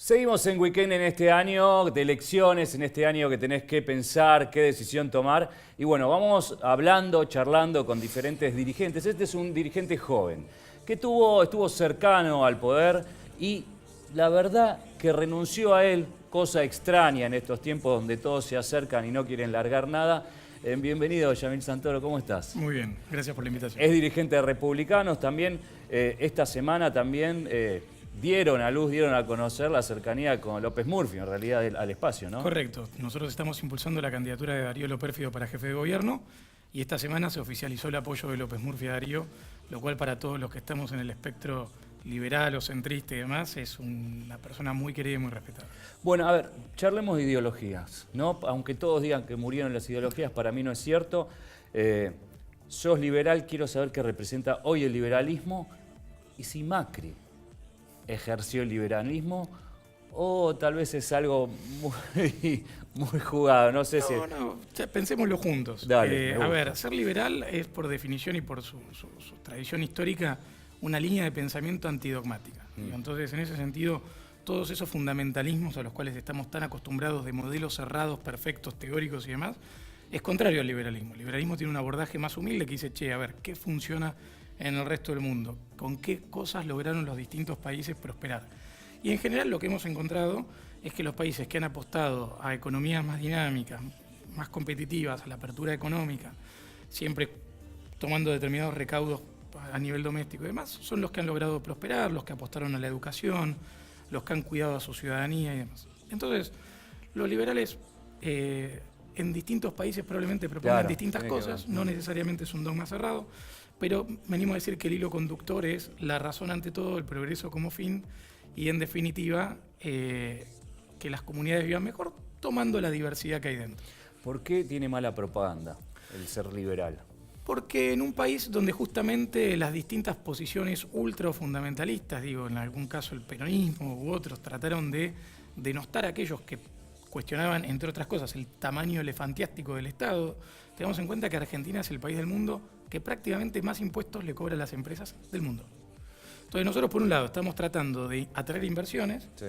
Seguimos en Weekend en este año de elecciones, en este año que tenés que pensar qué decisión tomar. Y bueno, vamos hablando, charlando con diferentes dirigentes. Este es un dirigente joven que estuvo cercano al poder y la verdad que renunció a él, cosa extraña en estos tiempos donde todos se acercan y no quieren largar nada. Bienvenido, Yamil Santoro, ¿cómo estás? Muy bien, gracias por la invitación. Es dirigente de Republicanos también. Esta semana también dieron a conocer la cercanía con López Murphy, en realidad, al espacio, ¿no? Correcto. Nosotros estamos impulsando la candidatura de Darío Lopérfido para jefe de gobierno y esta semana se oficializó el apoyo de López Murphy a Darío, lo cual para todos los que estamos en el espectro liberal o centrista y demás es una persona muy querida y muy respetada. Bueno, a ver, charlemos de ideologías, ¿no? Aunque todos digan que murieron las ideologías, para mí no es cierto. Sos liberal, quiero saber qué representa hoy el liberalismo y si Macri ejerció el liberalismo o tal vez es algo muy jugado, no sé si... No, pensémoslo juntos. Dale, a ver, ser liberal es por definición y por su tradición histórica una línea de pensamiento antidogmática. Entonces, en ese sentido, todos esos fundamentalismos a los cuales estamos tan acostumbrados de modelos cerrados, perfectos, teóricos y demás, es contrario al liberalismo. El liberalismo tiene un abordaje más humilde que dice, che, a ver, ¿qué funciona en el resto del mundo? ¿Con qué cosas lograron los distintos países prosperar? Y en general lo que hemos encontrado es que los países que han apostado a economías más dinámicas, más competitivas, a la apertura económica, siempre tomando determinados recaudos a nivel doméstico y demás, son los que han logrado prosperar, los que apostaron a la educación, los que han cuidado a su ciudadanía y demás. Entonces, los liberales en distintos países probablemente proponen distintas cosas, no necesariamente es un dogma cerrado, pero venimos a decir que el hilo conductor es la razón ante todo, el progreso como fin y en definitiva que las comunidades vivan mejor tomando la diversidad que hay dentro. ¿Por qué tiene mala propaganda el ser liberal? Porque en un país donde justamente las distintas posiciones ultra fundamentalistas, digo, en algún caso el peronismo u otros, trataron de denostar a aquellos que cuestionaban, entre otras cosas, el tamaño elefantiástico del Estado. Tengamos en cuenta que Argentina es el país del mundo que prácticamente más impuestos le cobra a las empresas del mundo. Entonces nosotros, por un lado, estamos tratando de atraer inversiones, sí,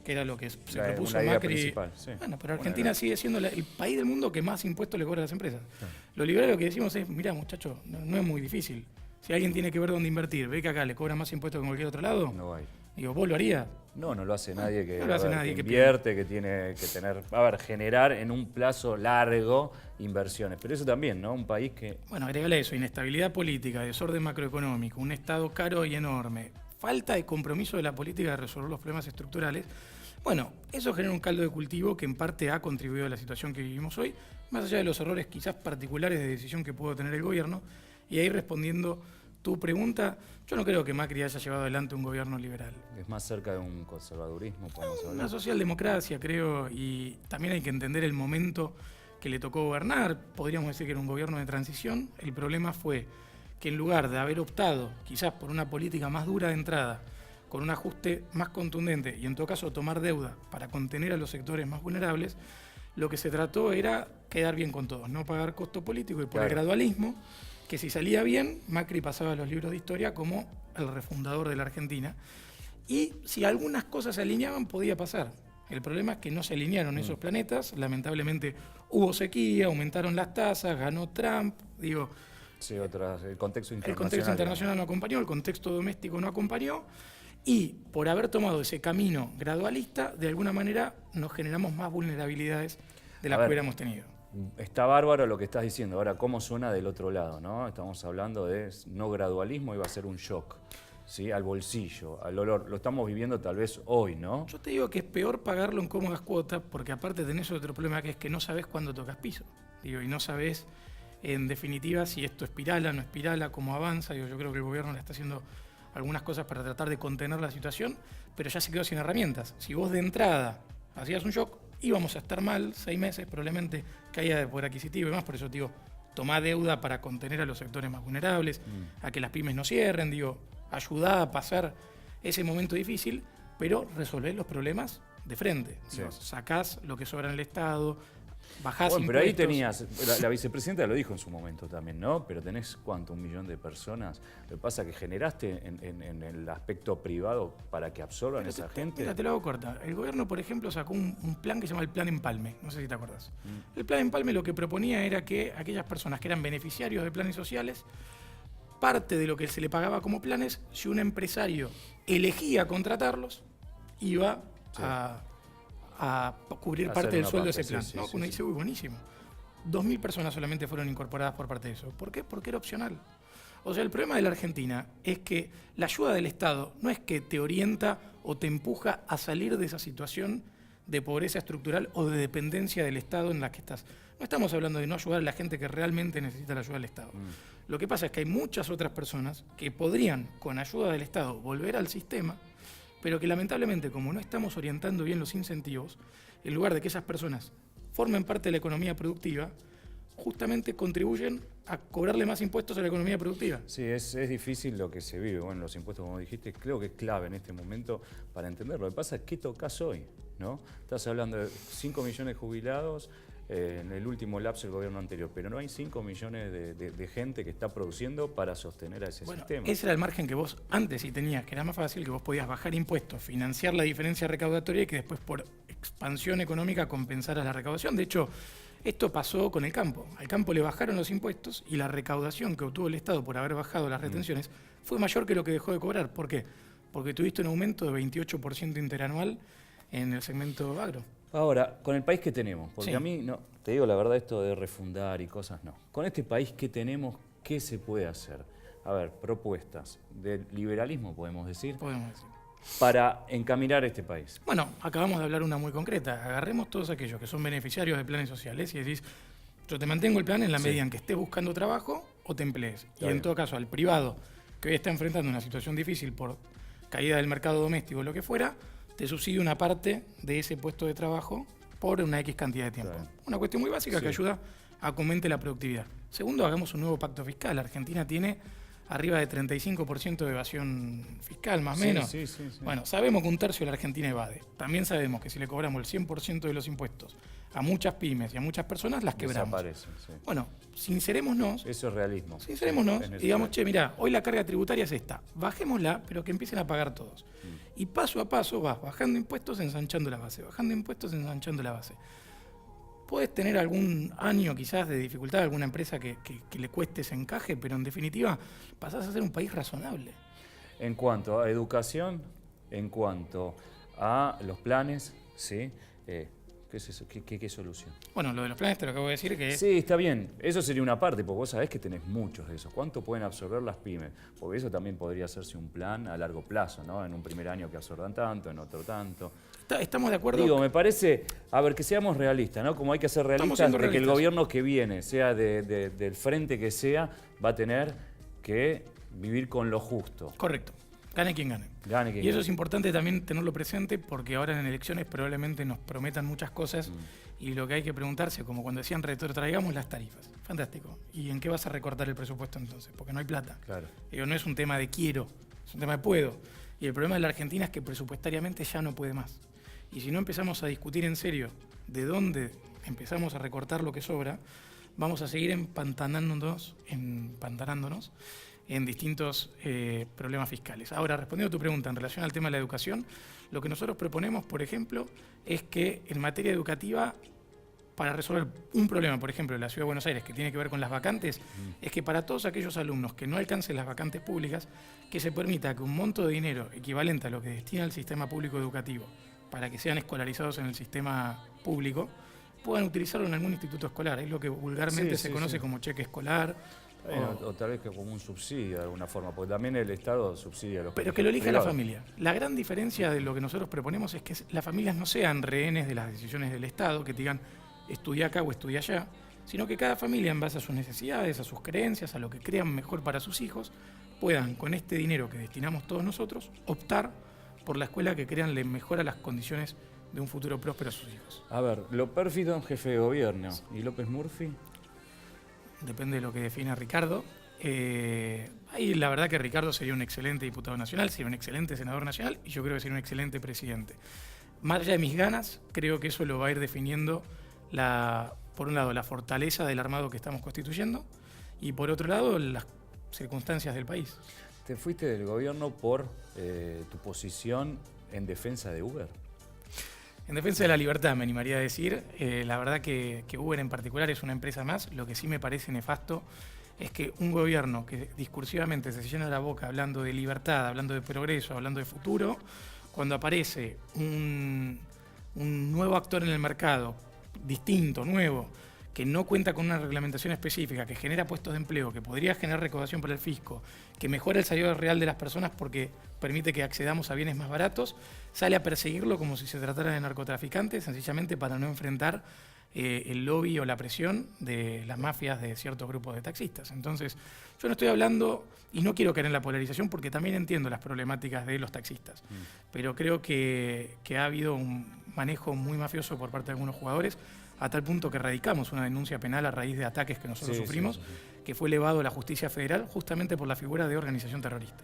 que era lo que se propuso Macri. Sí. Bueno, pero Argentina sigue siendo el país del mundo que más impuestos le cobra a las empresas. Sí. Lo liberal lo que decimos es, mirá muchachos, no es muy difícil. Si alguien tiene que ver dónde invertir, ve que acá le cobran más impuestos que en cualquier otro lado, no hay. Digo, ¿vos lo harías? No lo hace nadie que, no lo hace nadie que invierte, que tiene que tener, generar en un plazo largo inversiones. Pero eso también, ¿no? Un país que... Bueno, agregale eso, inestabilidad política, desorden macroeconómico, un Estado caro y enorme, falta de compromiso de la política de resolver los problemas estructurales. Bueno, eso genera un caldo de cultivo que en parte ha contribuido a la situación que vivimos hoy, más allá de los errores quizás particulares de decisión que pudo tener el gobierno. Y ahí respondiendo tu pregunta, yo no creo que Macri haya llevado adelante un gobierno liberal. Es más cerca de un conservadurismo, podemos hablar. Una socialdemocracia, creo, y también hay que entender el momento que le tocó gobernar. Podríamos decir que era un gobierno de transición. El problema fue que en lugar de haber optado quizás por una política más dura de entrada, con un ajuste más contundente y en todo caso tomar deuda para contener a los sectores más vulnerables, lo que se trató era quedar bien con todos, no pagar costo político y por el gradualismo, que si salía bien, Macri pasaba a los libros de historia como el refundador de la Argentina. Y si algunas cosas se alineaban, podía pasar. El problema es que no se alinearon esos planetas, lamentablemente hubo sequía, aumentaron las tasas, ganó Trump, digo... Sí, el contexto internacional. El contexto internacional no acompañó, el contexto doméstico no acompañó, y por haber tomado ese camino gradualista, de alguna manera nos generamos más vulnerabilidades de las que hubiéramos tenido. Está bárbaro lo que estás diciendo. Ahora, ¿cómo suena del otro lado, no? Estamos hablando de no gradualismo, iba a ser un shock, ¿sí? Al bolsillo, al olor. Lo estamos viviendo tal vez hoy, ¿no? Yo te digo que es peor pagarlo en cómodas cuotas, porque aparte tenés otro problema que es que no sabés cuándo tocas piso. Digo, y no sabés, en definitiva, si esto espirala, no espirala, cómo avanza. Digo, yo creo que el gobierno le está haciendo algunas cosas para tratar de contener la situación, pero ya se quedó sin herramientas. Si vos de entrada hacías un shock, íbamos a estar mal 6 meses, probablemente caída de poder adquisitivo y demás. Por eso digo, tomá deuda para contener a los sectores más vulnerables, a que las pymes no cierren, digo, ayudá a pasar ese momento difícil, pero resolver los problemas de frente. Sí. Digo, sacás lo que sobra en el Estado, Bajás Bueno, pero ahí impuestos. tenías, la vicepresidenta lo dijo en su momento también, ¿no? Pero tenés, ¿cuánto? 1 millón de personas. Lo que pasa es que generaste en el aspecto privado para que absorban esa gente. Mira, te lo hago corta. El gobierno, por ejemplo, sacó un plan que se llama el Plan Empalme. No sé si te acuerdas. El Plan Empalme lo que proponía era que aquellas personas que eran beneficiarios de planes sociales, parte de lo que se le pagaba como planes, si un empresario elegía contratarlos, iba a cubrir Hacer parte del una sueldo de parte, ese plan. sí, ¿No? sí, Uno sí, dice, uy, buenísimo. 2.000 personas solamente fueron incorporadas por parte de eso. ¿Por qué? Porque era opcional. O sea, el problema de la Argentina es que la ayuda del Estado no es que te orienta o te empuja a salir de esa situación de pobreza estructural o de dependencia del Estado en la que estás. No estamos hablando de no ayudar a la gente que realmente necesita la ayuda del Estado. Lo que pasa es que hay muchas otras personas que podrían, con ayuda del Estado, volver al sistema, pero que lamentablemente, como no estamos orientando bien los incentivos, en lugar de que esas personas formen parte de la economía productiva, justamente contribuyen a cobrarle más impuestos a la economía productiva. Sí, es difícil lo que se vive. Bueno, los impuestos, como dijiste, creo que es clave en este momento para entenderlo. Lo que pasa es que tocas hoy, ¿no? Estás hablando de 5 millones de jubilados en el último lapso del gobierno anterior, pero no hay 5 millones de gente que está produciendo para sostener a ese sistema. Ese era el margen que vos antes sí tenías, que era más fácil, que vos podías bajar impuestos, financiar la diferencia recaudatoria y que después por expansión económica compensaras la recaudación. De hecho, esto pasó con el campo. Al campo le bajaron los impuestos y la recaudación que obtuvo el Estado por haber bajado las retenciones fue mayor que lo que dejó de cobrar. ¿Por qué? Porque tuviste un aumento de 28% interanual en el segmento agro. Ahora, con el país que tenemos, porque Sí. a mí, no, te digo la verdad, esto de refundar y cosas, no. Con este país que tenemos, ¿qué se puede hacer? A ver, propuestas del liberalismo, podemos decir, Podemos decir. para encaminar este país. Bueno, acabamos de hablar una muy concreta. Agarremos todos aquellos que son beneficiarios de planes sociales y decís, yo te mantengo el plan en la Sí. medida en que estés buscando trabajo o te emplees. Y bien. en todo caso, al privado, que hoy está enfrentando una situación difícil por caída del mercado doméstico o lo que fuera, te subsidia una parte de ese puesto de trabajo por una X cantidad de tiempo. Claro. Una cuestión muy básica Sí. que ayuda a que aumente la productividad. Segundo, hagamos un nuevo pacto fiscal. Argentina tiene arriba de 35% de evasión fiscal, más o Sí, menos. sí, sí, sí. Bueno, sabemos que un tercio de la Argentina evade. También sabemos que si le cobramos el 100% de los impuestos a muchas pymes y a muchas personas, las quebramos. Desaparecen, sí. Bueno, sincerémonos, Eso es realismo. sincerémonos Sí, es y digamos, necesario. che, mirá, hoy la carga tributaria es esta, bajémosla, pero que empiecen a pagar todos. Y paso a paso vas bajando impuestos, ensanchando la base, bajando impuestos, ensanchando la base. Puedes tener algún año quizás de dificultad, alguna empresa que le cueste ese encaje, pero en definitiva pasás a ser un país razonable. En cuanto a educación, en cuanto a los planes, ¿sí? ¿Qué es eso? ¿Qué solución? Bueno, lo de los planes te lo acabo de decir que es... Sí, está bien. Eso sería una parte, porque vos sabés que tenés muchos de esos. ¿Cuánto pueden absorber las pymes? Porque eso también podría hacerse un plan a largo plazo, ¿no? En un primer año que absorban tanto, en otro tanto. Estamos de acuerdo. Digo, me parece, a ver, que seamos realistas, ¿no? Como hay que ser realistas siendo de que el realistas. gobierno que viene, sea del frente que sea, va a tener que vivir con lo justo. Correcto. Gane quien gane. Gane quien Y eso gane. es importante también tenerlo presente porque ahora en elecciones probablemente nos prometan muchas cosas y lo que hay que preguntarse, como cuando decían retrotraigamos las tarifas. Fantástico. ¿Y en qué vas a recortar el presupuesto entonces? Porque no hay plata. Claro. Digo, no es un tema de quiero, es un tema de puedo. Y el problema de la Argentina es que presupuestariamente ya no puede más. Y si no empezamos a discutir en serio de dónde empezamos a recortar lo que sobra, vamos a seguir empantanándonos en distintos problemas fiscales. Ahora, respondiendo a tu pregunta en relación al tema de la educación, lo que nosotros proponemos, por ejemplo, es que en materia educativa, para resolver un problema, por ejemplo, en la Ciudad de Buenos Aires, que tiene que ver con las vacantes, es que para todos aquellos alumnos que no alcancen las vacantes públicas, que se permita que un monto de dinero equivalente a lo que destina el sistema público educativo para que sean escolarizados en el sistema público, puedan utilizarlo en algún instituto escolar. Es lo que vulgarmente Sí, se sí, conoce sí. como cheque escolar. O tal vez que como un subsidio de alguna forma, porque también el Estado subsidia a los Pero que lo elija la privados. familia. La gran diferencia de lo que nosotros proponemos es que las familias no sean rehenes de las decisiones del Estado, que te digan estudia acá o estudia allá, sino que cada familia, en base a sus necesidades, a sus creencias, a lo que crean mejor para sus hijos, puedan, con este dinero que destinamos todos nosotros, optar por la escuela que crean le mejora las condiciones de un futuro próspero a sus hijos. A ver, lo pérfido en jefe de gobierno. ¿Y López Murphy? Depende de lo que defina Ricardo. Ahí la verdad que Ricardo sería un excelente diputado nacional, sería un excelente senador nacional y yo creo que sería un excelente presidente. Más allá de mis ganas, creo que eso lo va a ir definiendo por un lado, la fortaleza del armado que estamos constituyendo y por otro lado, las circunstancias del país. ¿Te fuiste del gobierno por tu posición en defensa de Uber? En defensa de la libertad, me animaría a decir. La verdad que Uber en particular es una empresa más. Lo que sí me parece nefasto es que un gobierno que discursivamente se llena la boca hablando de libertad, hablando de progreso, hablando de futuro, cuando aparece un nuevo actor en el mercado, distinto, nuevo, que no cuenta con una reglamentación específica, que genera puestos de empleo, que podría generar recaudación para el fisco, que mejora el salario real de las personas porque permite que accedamos a bienes más baratos, sale a perseguirlo como si se tratara de narcotraficantes, sencillamente para no enfrentar el lobby o la presión de las mafias de ciertos grupos de taxistas. Entonces, yo no estoy hablando, y no quiero caer en la polarización porque también entiendo las problemáticas de los taxistas, pero creo que ha habido un manejo muy mafioso por parte de algunos jugadores, a tal punto que radicamos una denuncia penal a raíz de ataques que nosotros sufrimos, que fue elevado a la justicia federal justamente por la figura de organización terrorista.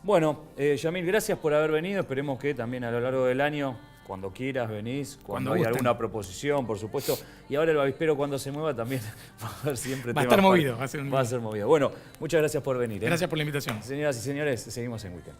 Bueno, Yamil, gracias por haber venido. Esperemos que también a lo largo del año, cuando quieras, venís, cuando hay alguna proposición, por supuesto. Y ahora el avispero, cuando se mueva, también va a haber siempre va a estar movido. Va a ser movido. Bueno, muchas gracias por venir. Gracias por la invitación. Señoras y señores, seguimos en Weekend.